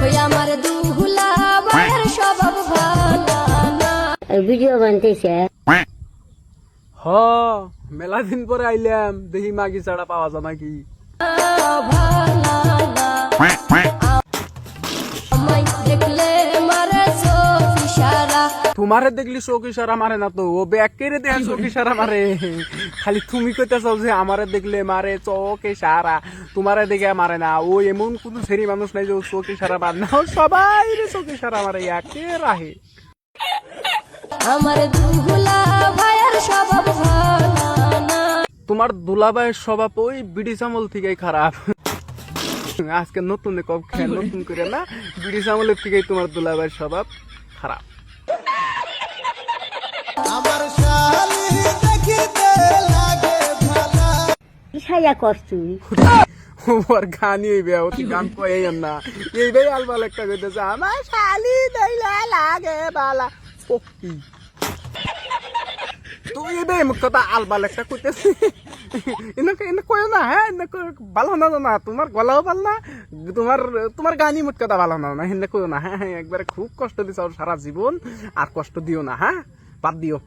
ওই আমার দুহুলা ভাইয়ের স্বভাব ভালো না। ভিডিও বানতেছে হ মেলা দিন পরে আইলাম, দেখি মাগি ছাড়া পাওয়া যায় নাকি। তোমারে দেখলি চোখ ইশারা মারে না তো, ও ব্যাগ কেড়ে দেয় চোখ ইশারা মারে। খালি তুমি কইতেছ যে আমারে দেখলে মারে চোখ ইশারা, তোমারে দেখে মারে না। ও এমন কোন সেরি মানুষ নাই যে ও চোখ ইশারা মারে না, ও সবাই চোখ ইশারা মারে একে রাহে। আমার দুহুলা ভাইয়ের স্বভাব ভালো না। তোমার দুলাভাইয়ের স্বভাব ওই বিড়ি চামল থেকেই খারাপ। আজকে নতুন নতুন করে না, বিড়ি চামলের থেকেই তোমার দুলাভাইয়ের স্বভাব খারাপ। ইসাইয়া করছুই ওর গানই হইবে, ও তো গান কই না। এই ভাই আলবাল একটা কইতেছে আমার শালি দইলা লাগে বালা পক্কি। তুই এই ভাই মুখ কথা আলবাল একটা কইতেছে, এনাকে এনে কইও না। হ্যাঁ ভালো না না, তোমার গলাও ভালো না, তোমার গানই মুখ কথা ভালো না না, এনে কইও না। হ্যাঁ হ্যাঁ একবারে খুব কষ্ট দিছ সারা জীবন, আর কষ্ট দিও না। হ্যাঁ বাদ দিও।